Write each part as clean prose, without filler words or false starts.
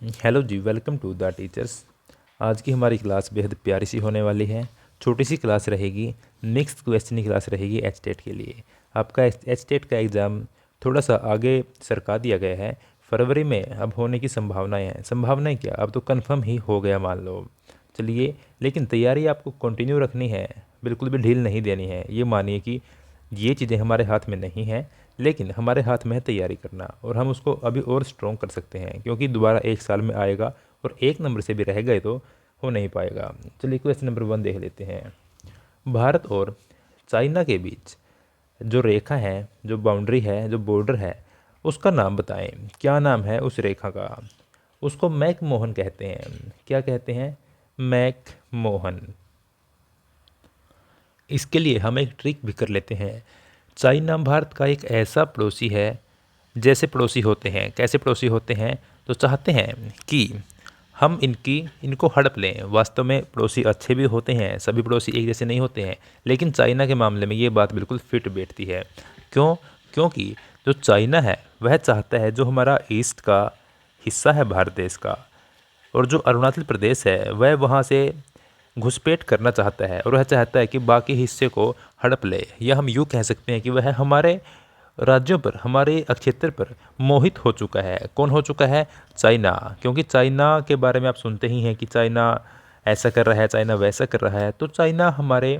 Hello जी, welcome to the teachers. आज की हमारी क्लास बेहद प्यारी सी होने वाली है। छोटी सी क्लास रहेगी, मिक्स क्वेश्चन की क्लास रहेगी एच टेट के लिए। आपका एच टेट का एग्ज़ाम थोड़ा सा आगे सरका दिया गया है, फरवरी में अब होने की संभावनाएं हैं। संभावनाएं क्या, अब तो कंफर्म ही हो गया मान लो। चलिए, लेकिन तैयारी आपको कंटिन्यू रखनी है, बिल्कुल भी ढील नहीं देनी है। ये मानिए कि ये चीज़ें हमारे हाथ में नहीं हैं, लेकिन हमारे हाथ में है तैयारी करना, और हम उसको अभी और स्ट्रॉन्ग कर सकते हैं, क्योंकि दोबारा एक साल में आएगा और एक नंबर से भी रह गए तो हो नहीं पाएगा। चलिए क्वेश्चन नंबर 1 देख लेते हैं। भारत और चाइना के बीच जो रेखा है, जो बाउंड्री है, जो बॉर्डर है, उसका नाम बताएं। क्या नाम है उस रेखा का? उसको मैक मोहन कहते हैं। क्या कहते हैं? मैक मोहन। इसके लिए हम एक ट्रिक भी कर लेते हैं। चाइना भारत का एक ऐसा पड़ोसी है, जैसे पड़ोसी होते हैं, कैसे पड़ोसी होते हैं, तो चाहते हैं कि हम इनको हड़प लें। वास्तव में पड़ोसी अच्छे भी होते हैं, सभी पड़ोसी एक जैसे नहीं होते हैं, लेकिन चाइना के मामले में ये बात बिल्कुल फिट बैठती है। क्यों? क्योंकि जो चाइना है वह चाहता है जो हमारा ईस्ट का हिस्सा है भारत देश का, और जो अरुणाचल प्रदेश है वह वहाँ से घुसपैठ करना चाहता है, और वह चाहता है कि बाकी हिस्से को हड़प ले। या हम यूँ कह सकते हैं कि वह हमारे राज्यों पर, हमारे क्षेत्र पर मोहित हो चुका है। कौन हो चुका है? चाइना। क्योंकि चाइना के बारे में आप सुनते ही हैं कि चाइना ऐसा कर रहा है, चाइना वैसा कर रहा है। तो चाइना हमारे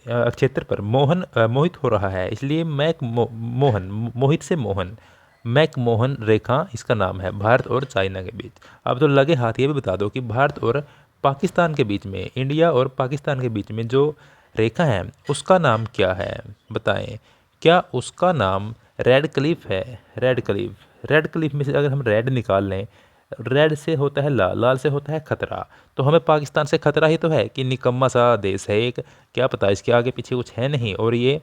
क्षेत्र पर मोहित हो रहा है, इसलिए मोहन, मोहित से मोहन, मैक मोहन रेखा इसका नाम है, भारत और चाइना के बीच। अब तो लगे हाथ ये भी बता दो कि भारत और पाकिस्तान के बीच में, इंडिया और पाकिस्तान के बीच में जो रेखा है उसका नाम क्या है? बताएं। क्या उसका नाम रेड क्लिफ है? Red Cliff. रेड क्लिफ में से अगर हम रेड निकाल लें, रेड से होता है लाल, लाल से होता है खतरा, तो हमें पाकिस्तान से खतरा ही तो है कि निकम्मा सा देश है एक, क्या पता इसके आगे पीछे कुछ है नहीं, और ये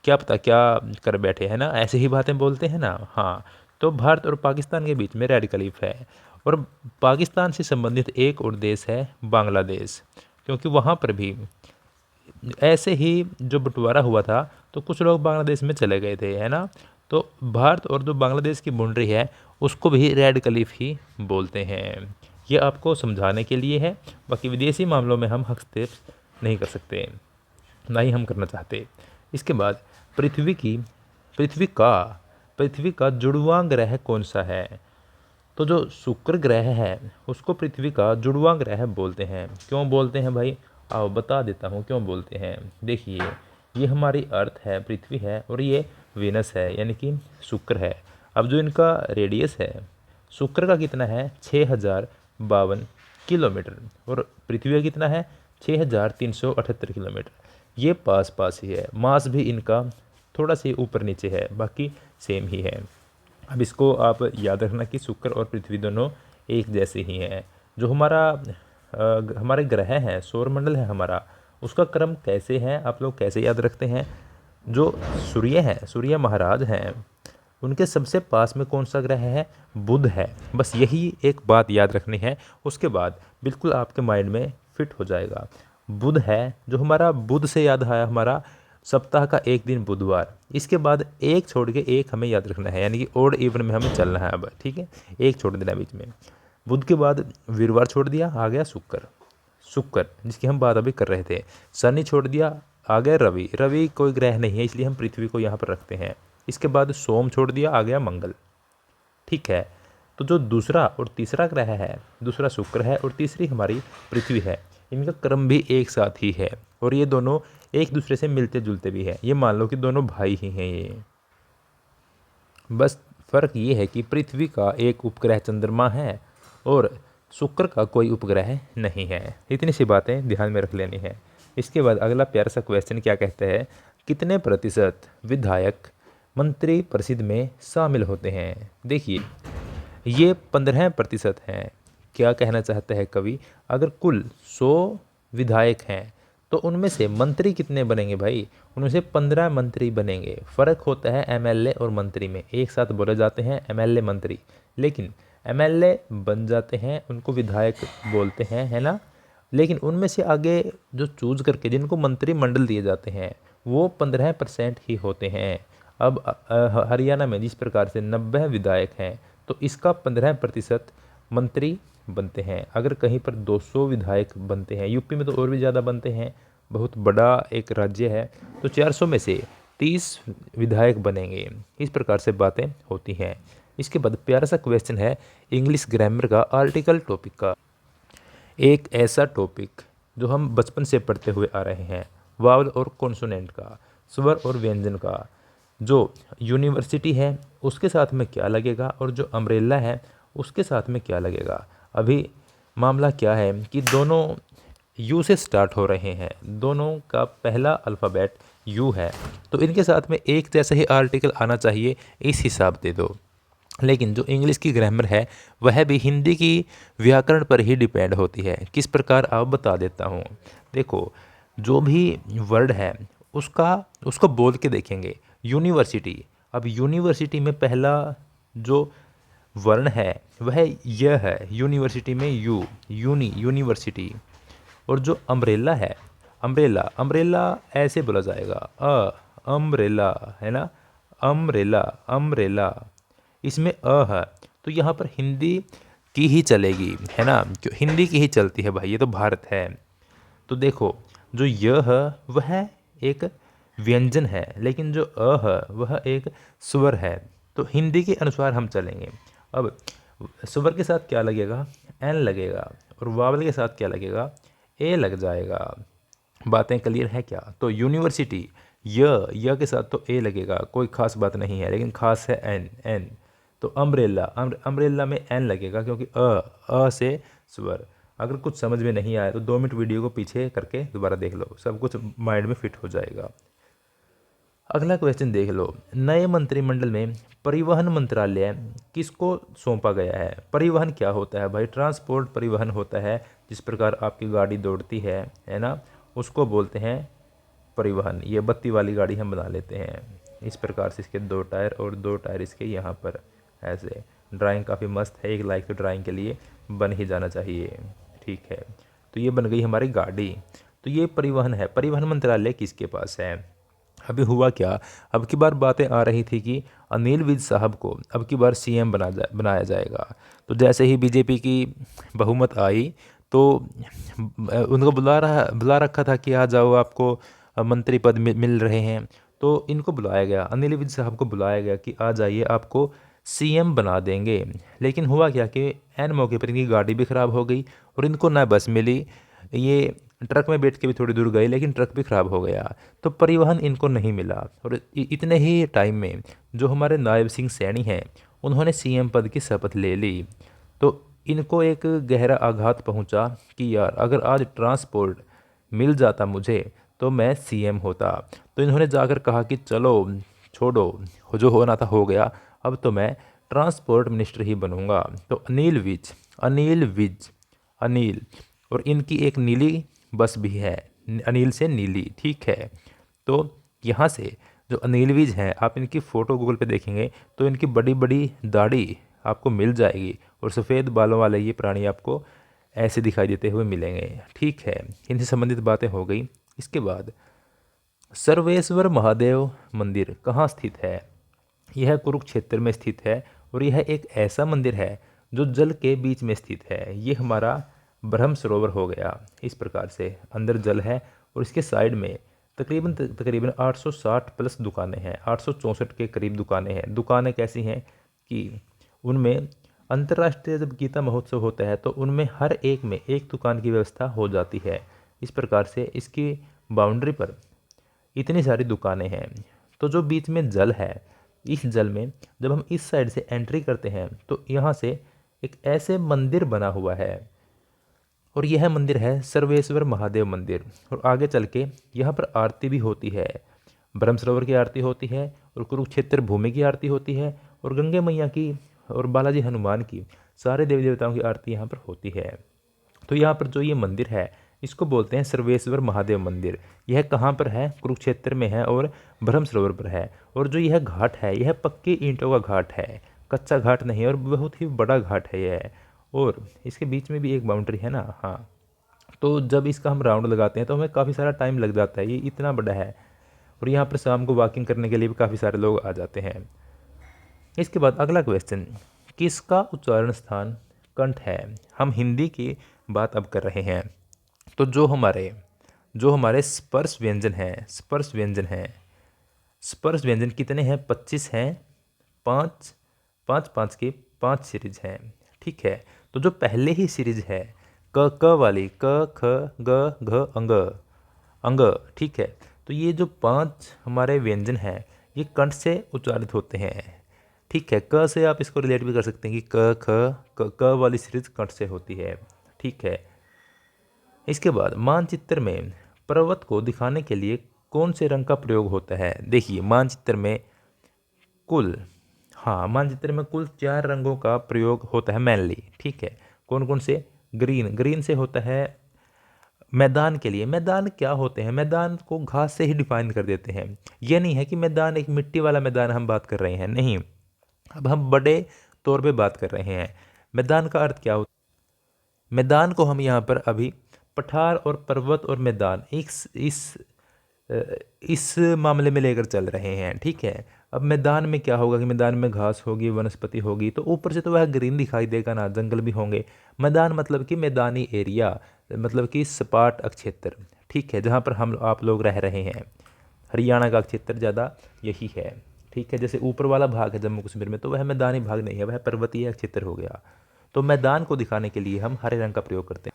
क्या पता क्या कर बैठे हैं ना, ऐसे ही बातें बोलते हैं ना। हाँ, तो भारत और पाकिस्तान के बीच में रेड क्लिफ है। और पाकिस्तान से संबंधित एक और देश है बांग्लादेश, क्योंकि वहाँ पर भी ऐसे ही जो बंटवारा हुआ था तो कुछ लोग बांग्लादेश में चले गए थे, है ना। तो भारत और जो बांग्लादेश की बाउंड्री है उसको भी रेड क्लिफ ही बोलते हैं। ये आपको समझाने के लिए है, बाकी विदेशी मामलों में हम हस्तक्षेप नहीं कर सकते, ना ही हम करना चाहते। इसके बाद पृथ्वी की पृथ्वी का पृथ्वी का जुड़वां ग्रह कौन सा है? तो जो शुक्र ग्रह है उसको पृथ्वी का जुड़वां ग्रह बोलते हैं। क्यों बोलते हैं भाई? आओ बता देता हूँ क्यों बोलते हैं। देखिए, ये हमारी अर्थ है, पृथ्वी है, और ये वीनस है, यानी कि शुक्र है। अब जो इनका रेडियस है शुक्र का कितना है? 6052 किलोमीटर, और पृथ्वी का कितना है? 6378 किलोमीटर। ये पास पास ही है। मास भी इनका थोड़ा सा ऊपर नीचे है, बाकी सेम ही है। अब इसको आप याद रखना कि शुक्र और पृथ्वी दोनों एक जैसे ही हैं। जो हमारे ग्रह हैं, सौरमंडल है हमारा, उसका क्रम कैसे है, आप लोग कैसे याद रखते हैं? जो सूर्य हैं, सूर्य महाराज हैं, उनके सबसे पास में कौन सा ग्रह है? बुध है। बस यही एक बात याद रखनी है, उसके बाद बिल्कुल आपके माइंड में फिट हो जाएगा। बुध है जो हमारा, बुध से याद आया हमारा सप्ताह का एक दिन बुधवार। इसके बाद एक छोड़ के एक हमें याद रखना है, यानी कि ओड इवन में हमें चलना है अब, ठीक है। एक छोड़ देना बीच में। बुध के बाद वीरवार छोड़ दिया, आ गया शुक्र। शुक्र जिसकी हम बात अभी कर रहे थे। शनि छोड़ दिया, आ गया रवि। रवि कोई ग्रह नहीं है, इसलिए हम पृथ्वी को यहाँ पर रखते हैं। इसके बाद सोम छोड़ दिया, आ गया मंगल। ठीक है। तो जो दूसरा और तीसरा ग्रह है, दूसरा शुक्र है और तीसरी हमारी पृथ्वी है, इनका क्रम भी एक साथ ही है, और ये दोनों एक दूसरे से मिलते जुलते भी हैं। ये मान लो कि दोनों भाई ही हैं ये। बस फर्क ये है कि पृथ्वी का एक उपग्रह चंद्रमा है और शुक्र का कोई उपग्रह नहीं है। इतनी सी बातें ध्यान में रख लेनी है। इसके बाद अगला प्यारा सा क्वेश्चन क्या कहता है? कितने प्रतिशत विधायक मंत्री परिषद में शामिल होते हैं? देखिए, ये 15% हैं। क्या कहना चाहता है कवि? अगर कुल 100 विधायक हैं तो उनमें से मंत्री कितने बनेंगे भाई? उनमें से 15 मंत्री बनेंगे। फ़र्क होता है एमएलए और मंत्री में, एक साथ बोले जाते हैं एमएलए मंत्री, लेकिन एमएलए बन जाते हैं उनको विधायक बोलते हैं, है ना। लेकिन उनमें से आगे जो चूज करके जिनको मंत्रिमंडल दिए जाते हैं वो 15% ही होते हैं। अब हरियाणा में जिस प्रकार से 90 विधायक हैं, तो इसका 15% मंत्री बनते हैं। अगर कहीं पर 200 विधायक बनते हैं, यूपी में तो और भी ज़्यादा बनते हैं, बहुत बड़ा एक राज्य है, तो 400 में से 30 विधायक बनेंगे। इस प्रकार से बातें होती हैं। इसके बाद प्यारा सा क्वेश्चन है इंग्लिश ग्रामर का, आर्टिकल टॉपिक का। एक ऐसा टॉपिक जो हम बचपन से पढ़ते हुए आ रहे हैं, वावल और कॉन्सोनेंट का, स्वर और व्यंजन का। जो यूनिवर्सिटी है उसके साथ में क्या लगेगा और जो अम्ब्रेला है उसके साथ में क्या लगेगा। अभी मामला क्या है कि दोनों यू से स्टार्ट हो रहे हैं, दोनों का पहला अल्फ़ाबेट यू है, तो इनके साथ में एक जैसा ही आर्टिकल आना चाहिए, इस हिसाब दे दो। लेकिन जो इंग्लिश की ग्रामर है वह भी हिंदी की व्याकरण पर ही डिपेंड होती है। किस प्रकार आप बता देता हूँ। देखो, जो भी वर्ड है उसको बोल के देखेंगे। यूनिवर्सिटी, अब यूनिवर्सिटी में पहला जो वर्ण है वह यह है, यूनिवर्सिटी में यू, यूनिवर्सिटी। और जो अम्ब्रेला है, अम्ब्रेला ऐसे बोला जाएगा, अम्ब्रेला, है ना, अम्ब्रेला, इसमें है। तो यहाँ पर हिंदी की ही चलेगी, है ना, क्यों हिंदी की ही चलती है भाई, ये तो भारत है। तो देखो, जो यह वह एक व्यंजन है, लेकिन जो है वह एक स्वर है। तो हिंदी के अनुसार हम चलेंगे। अब स्वर के साथ क्या लगेगा, एन लगेगा, और वावल के साथ क्या लगेगा, ए लग जाएगा। बातें क्लियर है क्या। तो यूनिवर्सिटी, य के साथ तो ए लगेगा, कोई खास बात नहीं है, लेकिन खास है एन। तो अम्ब्रेला, अम्ब्रेला में एन लगेगा क्योंकि से स्वर। अगर कुछ समझ में नहीं आया तो 2 मिनट वीडियो को पीछे करके दोबारा देख लो, सब कुछ माइंड में फिट हो जाएगा। अगला क्वेश्चन देख लो, नए मंत्रिमंडल में परिवहन मंत्रालय किसको सौंपा गया है। परिवहन क्या होता है भाई, ट्रांसपोर्ट परिवहन होता है। जिस प्रकार आपकी गाड़ी दौड़ती है ना, उसको बोलते हैं परिवहन। ये बत्ती वाली गाड़ी हम बना लेते हैं। इस प्रकार से इसके 2 टायर और 2 टायर इसके यहाँ पर ऐसे। ड्राइंग काफ़ी मस्त है, 1 लाइक तो ड्राइंग के लिए बन ही जाना चाहिए। ठीक है, तो ये बन गई हमारी गाड़ी। तो ये परिवहन है। परिवहन मंत्रालय किसके पास है। अभी हुआ क्या, अब की बार बातें आ रही थी कि अनिल विज साहब को अब की बार सीएम बनाया जाएगा। तो जैसे ही बीजेपी की बहुमत आई तो उनको बुला रखा था कि आ जाओ, आपको मंत्री पद मिल रहे हैं। तो इनको बुलाया गया, अनिल विज साहब को बुलाया गया कि आ जाइए, आपको सीएम बना देंगे। लेकिन हुआ क्या कि एन मौके पर इनकी गाड़ी भी ख़राब हो गई और इनको ना बस मिली, ये ट्रक में बैठ के भी थोड़ी दूर गए लेकिन ट्रक भी ख़राब हो गया, तो परिवहन इनको नहीं मिला। और इतने ही टाइम में जो हमारे नायब सिंह सैनी हैं उन्होंने सीएम पद की शपथ ले ली। तो इनको एक गहरा आघात पहुंचा कि यार, अगर आज ट्रांसपोर्ट मिल जाता मुझे तो मैं सीएम होता। तो इन्होंने जाकर कहा कि चलो छोड़ो, जो होना था हो गया, अब तो मैं ट्रांसपोर्ट मिनिस्टर ही बनूंगा। तो अनिल, और इनकी एक नीली बस भी है, अनिल से नीली, ठीक है। तो यहाँ से जो अनिल विज हैं, आप इनकी फ़ोटो गूगल पे देखेंगे तो इनकी बड़ी बड़ी दाढ़ी आपको मिल जाएगी और सफ़ेद बालों वाले ये प्राणी आपको ऐसे दिखाई देते हुए मिलेंगे। ठीक है, इनसे संबंधित बातें हो गई। इसके बाद सर्वेश्वर महादेव मंदिर कहाँ स्थित है। यह कुरुक्षेत्र में स्थित है और यह एक ऐसा मंदिर है जो जल के बीच में स्थित है। ये हमारा ब्रह्म सरोवर हो गया। इस प्रकार से अंदर जल है और इसके साइड में तकरीबन 860 प्लस दुकानें हैं, 864 के करीब दुकानें हैं। दुकानें कैसी हैं कि उनमें अंतर्राष्ट्रीय जब गीता महोत्सव होता है तो उनमें हर एक में एक दुकान की व्यवस्था हो जाती है। इस प्रकार से इसकी बाउंड्री पर इतनी सारी दुकानें हैं। तो जो बीच में जल है, इस जल में जब हम इस साइड से एंट्री करते हैं तो यहाँ से एक ऐसे मंदिर बना हुआ है और यह मंदिर है सर्वेश्वर महादेव मंदिर। और आगे चल के यहाँ पर आरती भी होती है, ब्रह्म सरोवर की आरती होती है और कुरुक्षेत्र भूमि की आरती होती है और गंगे मैया की और बालाजी हनुमान की, सारे देवी देवताओं की आरती यहाँ पर होती है। तो यहाँ पर जो ये मंदिर है इसको बोलते हैं सर्वेश्वर महादेव मंदिर। यह कहाँ पर है, कुरुक्षेत्र में है और ब्रह्म सरोवर पर है। और जो यह घाट है यह पक्की ईंटों का घाट है, कच्चा घाट नहीं है, और बहुत ही बड़ा घाट है यह। और इसके बीच में भी एक बाउंड्री है ना, हाँ। तो जब इसका हम राउंड लगाते हैं तो हमें काफ़ी सारा टाइम लग जाता है, ये इतना बड़ा है। और यहाँ पर शाम को वॉकिंग करने के लिए भी काफ़ी सारे लोग आ जाते हैं। इसके बाद अगला क्वेश्चन, किसका उच्चारण स्थान कंठ है। हम हिंदी की बात अब कर रहे हैं। तो जो हमारे स्पर्श व्यंजन हैं, स्पर्श व्यंजन कितने हैं? 25 हैं। पाँच पाँच पाँच के 5 सीरीज हैं। ठीक है। तो जो पहले ही सीरीज है क क वाली, क ख ग घ अंग अंग, ठीक है, तो ये जो 5 हमारे व्यंजन हैं ये कंठ से उच्चारित होते हैं। ठीक है। क से आप इसको रिलेट भी कर सकते हैं कि क ख क वाली सीरीज कंठ से होती है। ठीक है। इसके बाद मानचित्र में पर्वत को दिखाने के लिए कौन से रंग का प्रयोग होता है? देखिए मानचित्र में कुल मानचित्र में कुल 4 रंगों का प्रयोग होता है मेनली। ठीक है। कौन कौन से? ग्रीन से होता है मैदान के लिए। मैदान क्या होते हैं? मैदान को घास से ही डिफाइन कर देते हैं। यह नहीं है कि मैदान एक मिट्टी वाला मैदान हम बात कर रहे हैं, नहीं। अब हम बड़े तौर पे बात कर रहे हैं। मैदान का अर्थ क्या होता है? मैदान को हम यहाँ पर अभी पठार और पर्वत और मैदान इस मामले में लेकर चल रहे हैं। ठीक है। अब मैदान में क्या होगा कि मैदान में घास होगी, वनस्पति होगी, तो ऊपर से तो वह ग्रीन दिखाई देगा ना, जंगल भी होंगे। मैदान मतलब कि मैदानी एरिया, मतलब कि सपाट क्षेत्र। ठीक है। जहाँ पर हम आप लोग रह रहे हैं, हरियाणा का क्षेत्र ज़्यादा यही है। ठीक है। जैसे ऊपर वाला भाग है जम्मू कश्मीर में, तो वह मैदानी भाग नहीं है, वह पर्वतीय क्षेत्र हो गया। तो मैदान को दिखाने के लिए हम हरे रंग का प्रयोग करते हैं।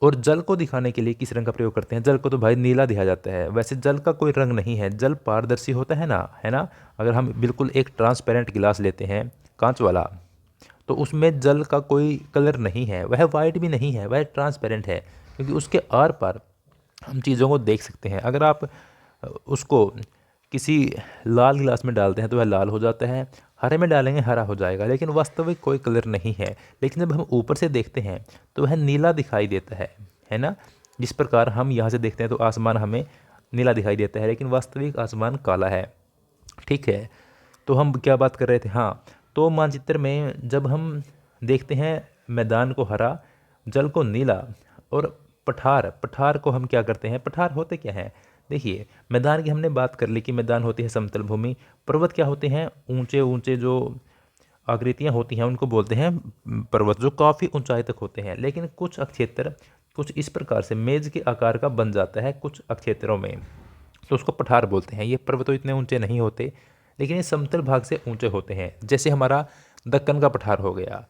और जल को दिखाने के लिए किस रंग का प्रयोग करते हैं? जल को तो भाई नीला दिया जाता है। वैसे जल का कोई रंग नहीं है, जल पारदर्शी होता है ना, है ना। अगर हम बिल्कुल एक ट्रांसपेरेंट गिलास लेते हैं कांच वाला, तो उसमें जल का कोई कलर नहीं है, वह वाइट भी नहीं है, वह ट्रांसपेरेंट है, क्योंकि उसके आर पार हम चीज़ों को देख सकते हैं। अगर आप उसको किसी लाल गिलास में डालते हैं तो वह लाल हो जाता है, हरे में डालेंगे हरा हो जाएगा, लेकिन वास्तविक कोई कलर नहीं है। लेकिन जब हम ऊपर से देखते हैं तो वह नीला दिखाई देता है ना। जिस प्रकार हम यहाँ से देखते हैं तो आसमान हमें नीला दिखाई देता है, लेकिन वास्तविक आसमान काला है। ठीक है। तो हम क्या बात कर रहे थे? तो मानचित्र में जब हम देखते हैं मैदान को हरा, जल को नीला, और पठार को हम क्या करते हैं? पठार होते क्या हैं? देखिए मैदान की हमने बात कर ली कि मैदान होती है समतल भूमि। पर्वत क्या होते हैं? ऊंचे ऊंचे जो आकृतियाँ होती हैं उनको बोलते हैं पर्वत, जो काफ़ी ऊंचाई तक होते हैं। लेकिन कुछ क्षेत्र कुछ इस प्रकार से मेज के आकार का बन जाता है कुछ क्षेत्रों में, तो उसको पठार बोलते हैं। ये पर्वत तो इतने ऊंचे नहीं होते, लेकिन ये समतल भाग से ऊंचे होते हैं। जैसे हमारा दक्कन का पठार हो गया।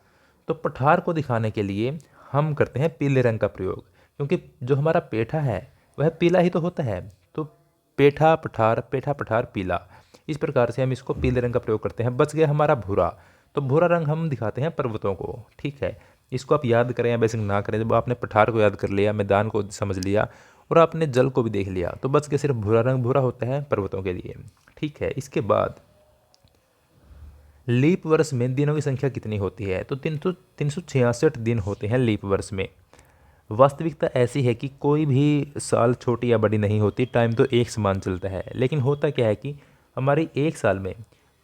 तो पठार को दिखाने के लिए हम करते हैं पीले रंग का प्रयोग, क्योंकि जो हमारा पेठा है वह पीला ही तो होता है। तो पेठा पठार पीला, इस प्रकार से हम इसको पीले रंग का प्रयोग करते हैं। बच गया हमारा भूरा, तो भूरा रंग हम दिखाते हैं पर्वतों को। ठीक है। इसको आप याद करें या बेसिक ना करें, जब आपने पठार को याद कर लिया, मैदान को समझ लिया और आपने जल को भी देख लिया, तो बच के सिर्फ भूरा रंग, भूरा होता है पर्वतों के लिए। ठीक है। इसके बाद लीप वर्ष में दिनों की संख्या कितनी होती है? तो 366 दिन होते हैं लीप वर्ष में। वास्तविकता ऐसी है कि कोई भी साल छोटी या बड़ी नहीं होती, टाइम तो एक समान चलता है। लेकिन होता क्या है कि हमारी एक साल में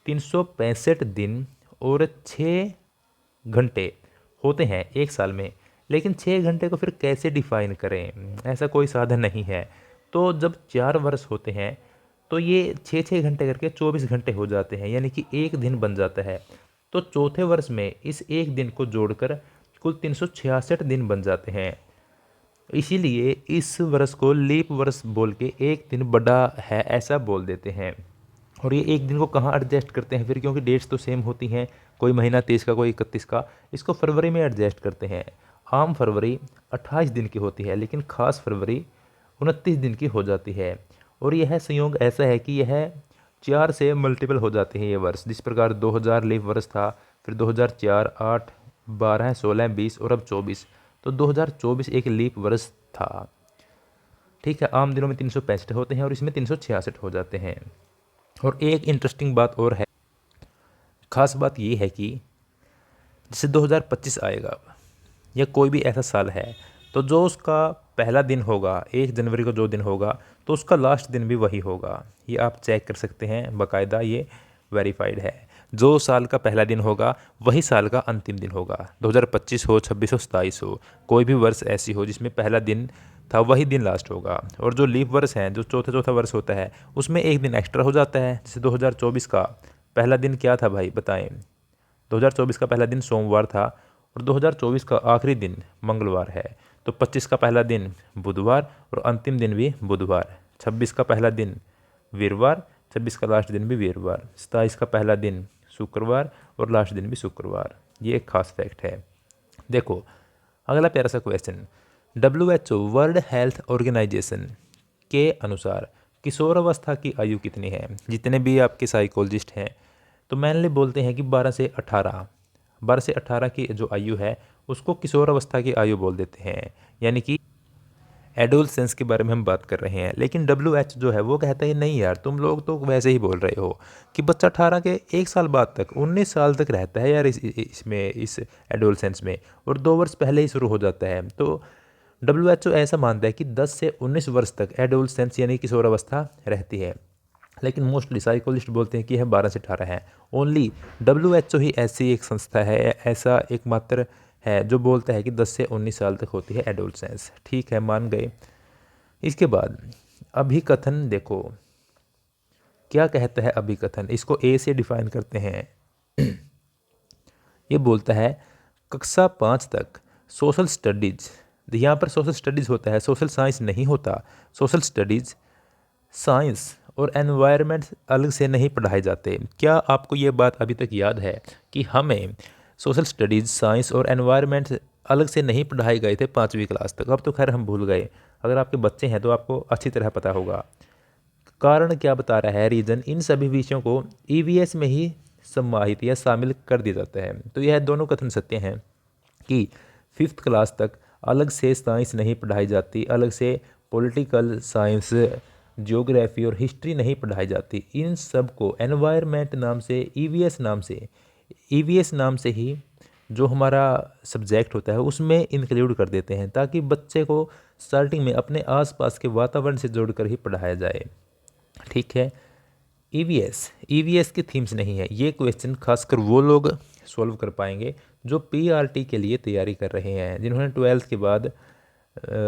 365 दिन और 6 घंटे होते हैं एक साल में। लेकिन 6 घंटे को फिर कैसे डिफाइन करें? ऐसा कोई साधन नहीं है। तो जब 4 वर्ष होते हैं तो ये 6 घंटे करके 24 घंटे हो जाते हैं, यानी कि एक दिन बन जाता है। तो चौथे वर्ष में इस एक दिन को जोड़कर कुल 366 दिन बन जाते हैं। इसीलिए इस वर्ष को लीप वर्ष बोल के एक दिन बड़ा है ऐसा बोल देते हैं। और ये एक दिन को कहाँ एडजस्ट करते हैं फिर? क्योंकि डेट्स तो सेम होती हैं, कोई महीना 30 का, कोई 31 का, इसको फरवरी में एडजस्ट करते हैं। आम फरवरी 28 दिन की होती है, लेकिन खास फरवरी 29 दिन की हो जाती है। और यह संयोग ऐसा है कि यह 4 से मल्टीपल हो जाते हैं ये वर्ष। जिस प्रकार 2000 लीप वर्ष था, फिर 2004, 8, 12, 16, 20 और अब 24, तो 2024 एक लीप वर्ष था। ठीक है। आम दिनों में 365 होते हैं और इसमें 366 हो जाते हैं। और एक इंटरेस्टिंग बात और है, खास बात ये है कि जैसे 2025 आएगा या कोई भी ऐसा साल है, तो जो उसका पहला दिन होगा 1 जनवरी को जो दिन होगा, तो उसका लास्ट दिन भी वही होगा। ये आप चेक कर सकते हैं बाकायदा, ये वेरीफाइड है। जो साल का पहला दिन होगा वही साल का अंतिम दिन होगा। 2025 हो, 26 हो, 27 हो, कोई भी वर्ष ऐसी हो जिसमें पहला दिन था वही दिन लास्ट होगा। और जो लीप वर्ष हैं, जो चौथा वर्ष होता है, उसमें एक दिन एक्स्ट्रा हो जाता है। जैसे 2024 का पहला दिन क्या था भाई बताएं? 2024 का पहला दिन सोमवार था और 2024 का आखिरी दिन मंगलवार है। तो 25 का पहला दिन बुधवार और अंतिम दिन भी बुधवार। 26 का पहला दिन वीरवार, 26 का लास्ट दिन भी वीरवार। 27 का पहला दिन शुक्रवार और लास्ट दिन भी शुक्रवार। ये एक खास फैक्ट है। देखो अगला प्यारा सा question, WHO world health organization के अनुसार किशोरावस्था की आयु कितनी है? जितने भी आपके साइकोलॉजिस्ट हैं तो मेनली बोलते हैं कि 12 से 18 की जो आयु है उसको किशोरावस्था की आयु बोल देते हैं, यानी कि एडोलसेंस के बारे में हम बात कर रहे हैं। लेकिन WHO जो है वो कहता है नहीं यार, तुम लोग तो वैसे ही बोल रहे हो कि बच्चा 18 के 1 साल बाद तक 19 साल तक रहता है यार इस एडोलसेंस में, और 2 वर्ष पहले ही शुरू हो जाता है। तो WHO ऐसा मानता है कि 10 से 19 वर्ष तक एडोलसेंस यानी किशोरावस्था रहती है। लेकिन मोस्टली साइकोलॉजिस्ट बोलते हैं कि यह 12 से 18 है। ओनली WHO ही ऐसी एक संस्था है, ऐसा एकमात्र है जो बोलता है कि 10 से 19 साल तक होती है एडोलसेंस। ठीक है, मान गए। इसके बाद अभिकथन देखो क्या कहता है अभिकथन, इसको ए से डिफाइन करते हैं। ये बोलता है कक्षा 5 तक सोशल स्टडीज, यहाँ पर सोशल स्टडीज़ होता है, सोशल साइंस नहीं होता। सोशल स्टडीज़, साइंस और एनवायरनमेंट अलग से नहीं पढ़ाए जाते। क्या आपको ये बात अभी तक याद है कि हमें सोशल स्टडीज़, साइंस और एनवायरनमेंट अलग से नहीं पढ़ाए गए थे 5वीं क्लास तक? अब तो खैर हम भूल गए। अगर आपके बच्चे हैं तो आपको अच्छी तरह पता होगा। कारण क्या बता रहा है, रीज़न, इन सभी विषयों को EVS में ही समाहित या शामिल कर दिया जाता है। तो यह दोनों कथन सत्य हैं कि 5th क्लास तक अलग से साइंस नहीं पढ़ाई जाती, अलग से पॉलिटिकल साइंस, ज्योग्राफी और हिस्ट्री नहीं पढ़ाई जाती। इन सब को एनवायरनमेंट नाम से, EVS नाम से ही जो हमारा सब्जेक्ट होता है उसमें इंक्लूड कर देते हैं, ताकि बच्चे को स्टार्टिंग में अपने आसपास के वातावरण से जोड़कर ही पढ़ाया जाए। ठीक है। EVS के थीम्स नहीं है। ये क्वेश्चन खासकर वो लोग सॉल्व कर पाएंगे जो PRT के लिए तैयारी कर रहे हैं, जिन्होंने 12th के बाद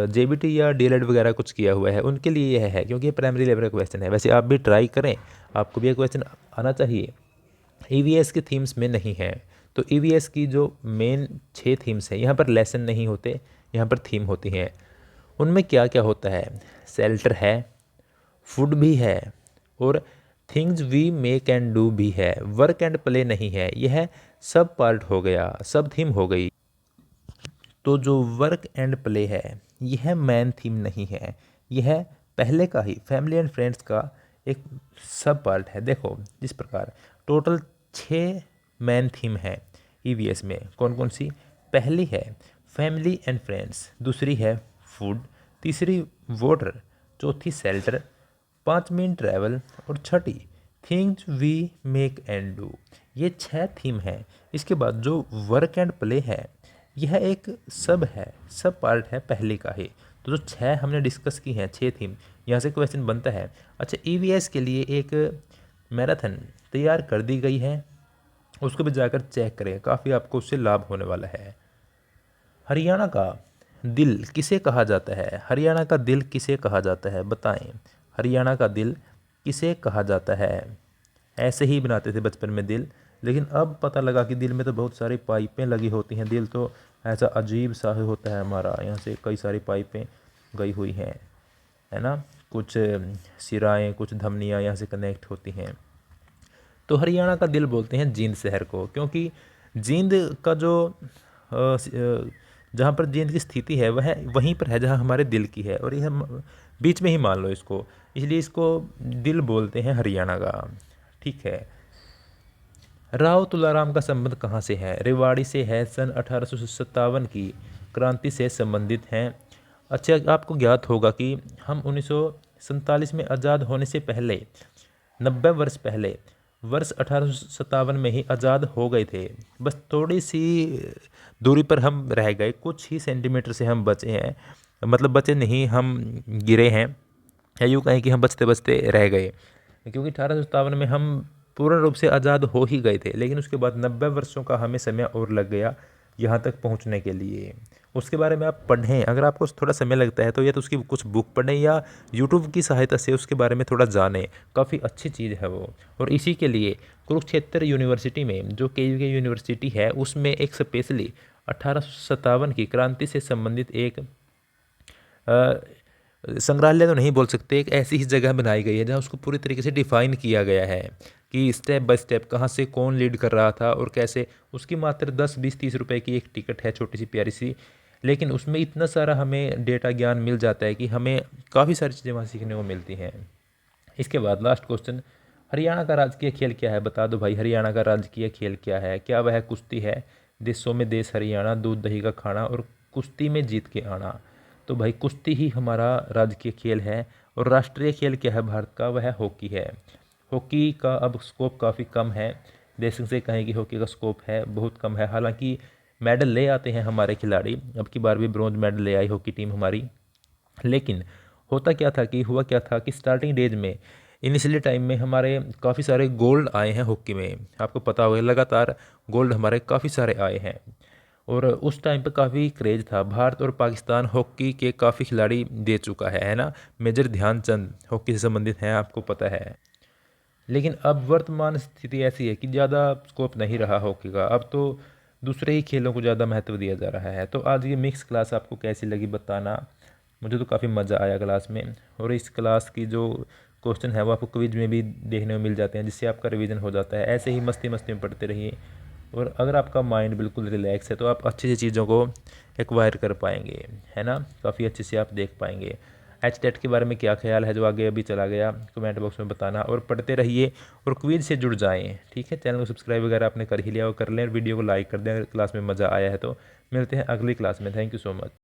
JBT या DLED वगैरह कुछ किया हुआ है, उनके लिए यह है, क्योंकि ये प्राइमरी लेवल का क्वेश्चन है। वैसे आप भी ट्राई करें, आपको भी ये क्वेश्चन आना चाहिए। EVS के थीम्स में नहीं है। तो EVS की जो मेन 6 थीम्स हैं, यहाँ पर लेसन नहीं होते, यहाँ पर थीम होती हैं। उनमें क्या क्या होता है, शेल्टर है, फूड भी है और things we make and do भी है। वर्क एंड प्ले नहीं है, यह सब पार्ट हो गया, सब थीम हो गई। तो जो वर्क एंड प्ले है यह मेन थीम नहीं है, यह पहले का ही फैमिली एंड फ्रेंड्स का एक सब पार्ट है। देखो जिस प्रकार टोटल 6 मेन थीम है EVS में। कौन कौन सी? पहली है फैमिली एंड फ्रेंड्स, दूसरी है फूड, तीसरी वाटर, चौथी शेल्टर, 5वीं ट्रैवल और छठी things we make and do. ये 6 थीम है। इसके बाद जो वर्क एंड प्ले है यह एक सब है, सब पार्ट है पहले का ही। तो जो 6 हमने डिस्कस की हैं, 6 थीम, यहाँ से क्वेश्चन बनता है। अच्छा, EVS के लिए एक मैराथन तैयार कर दी गई है, उसको भी जाकर चेक करें, काफ़ी आपको उससे लाभ होने वाला है। हरियाणा का दिल किसे कहा जाता है? हरियाणा का दिल किसे कहा जाता है, बताएं। हरियाणा का दिल किसे कहा जाता है? ऐसे ही बनाते थे बचपन में दिल, लेकिन अब पता लगा कि दिल में तो बहुत सारी पाइपें लगी होती हैं। दिल तो ऐसा अजीब सा होता है हमारा, यहाँ से कई सारी पाइपें गई हुई हैं, है ना। कुछ सिराएं, कुछ धमनियाँ यहाँ से कनेक्ट होती हैं। तो हरियाणा का दिल बोलते हैं जींद शहर को, क्योंकि जींद का जो जहाँ पर जींद की स्थिति है वह वहीं पर है जहाँ हमारे दिल की है, और यह बीच में ही मान लो इसको, इसलिए इसको दिल बोलते हैं हरियाणा का। ठीक है। राव तुलाराम का संबंध कहाँ से है? रेवाड़ी से है, सन 1857 की क्रांति से संबंधित हैं। अच्छा, आपको ज्ञात होगा कि हम 1947 में आज़ाद होने से पहले 90 वर्ष पहले वर्ष 1857 में ही आज़ाद हो गए थे। बस थोड़ी सी दूरी पर हम रह गए, कुछ ही सेंटीमीटर से हम बचे हैं, मतलब बचे नहीं, हम गिरे हैं, या यूँ कहें कि हम बचते बचते रह गए, क्योंकि 1857 में हम पूर्ण रूप से आज़ाद हो ही गए थे। लेकिन उसके बाद 90 वर्षों का हमें समय और लग गया यहाँ तक पहुँचने के लिए। उसके बारे में आप पढ़ें, अगर आपको थोड़ा समय लगता है तो या तो उसकी कुछ बुक पढ़ें या यूट्यूब की सहायता से उसके बारे में थोड़ा जानें, काफ़ी अच्छी चीज़ है वो। और इसी के लिए कुरुक्षेत्र यूनिवर्सिटी में, जो KUK यूनिवर्सिटी है, उसमें एक स्पेशली 1857 की क्रांति से संबंधित एक संग्रहालय तो नहीं बोल सकते, एक ऐसी ही जगह बनाई गई है जहाँ उसको पूरी तरीके से डिफाइन किया गया है कि स्टेप बाय स्टेप कहाँ से कौन लीड कर रहा था और कैसे। उसकी मात्र 10, 20, 30 रुपए की एक टिकट है, छोटी सी प्यारी सी, लेकिन उसमें इतना सारा हमें डेटा ज्ञान मिल जाता है कि हमें काफ़ी सारी चीज़ें वहाँ सीखने को मिलती हैं। इसके बाद लास्ट क्वेश्चन, हरियाणा का राजकीय खेल क्या है? बता दो भाई, हरियाणा का राजकीय खेल क्या है? क्या वह कुश्ती है? देशों में देश हरियाणा, दूध दही का खाना और कुश्ती में जीत के आना। तो भाई कुश्ती ही हमारा राजकीय खेल है। और राष्ट्रीय खेल क्या है भारत का? वह हॉकी है। हॉकी का अब स्कोप काफ़ी कम है, देश से कहें कि हॉकी का स्कोप है बहुत कम है। हालांकि मेडल ले आते हैं हमारे खिलाड़ी, अब की बार भी ब्रॉन्ज मेडल ले आई हॉकी टीम हमारी। लेकिन हुआ क्या था कि स्टार्टिंग डेज में, इनिशियली टाइम में हमारे काफ़ी सारे गोल्ड आए हैं हॉकी में। आपको पता होगा लगातार गोल्ड हमारे काफ़ी सारे आए हैं। और उस टाइम पे काफ़ी क्रेज़ था। भारत और पाकिस्तान हॉकी के काफ़ी खिलाड़ी दे चुका है ना। मेजर ध्यानचंद हॉकी से संबंधित हैं, आपको पता है। लेकिन अब वर्तमान स्थिति ऐसी है कि ज़्यादा स्कोप नहीं रहा हॉकी का, अब तो दूसरे ही खेलों को ज़्यादा महत्व दिया जा रहा है। तो आज ये मिक्स क्लास आपको कैसी लगी बताना। मुझे तो काफ़ी मज़ा आया क्लास में। और इस क्लास की जो क्वेश्चन है वो आपको क्विज में भी देखने को मिल जाते हैं, जिससे आपका रिवीजन हो जाता है। ऐसे ही मस्ती मस्ती में पढ़ते रहिए। और अगर आपका माइंड बिल्कुल रिलैक्स है तो आप अच्छी सी चीज़ों को एक्वायर कर पाएंगे, है ना। काफ़ी अच्छे से आप देख पाएंगे। एच टेट के बारे में क्या ख्याल है जो आगे अभी चला गया, कमेंट बॉक्स में बताना। और पढ़ते रहिए और क्विज से जुड़ जाएं, ठीक है। चैनल को सब्सक्राइब वगैरह आपने कर ही लिया, और कर लें, और वीडियो को लाइक कर दें अगर क्लास में मज़ा आया है तो। मिलते हैं अगली क्लास में। Thank you so much.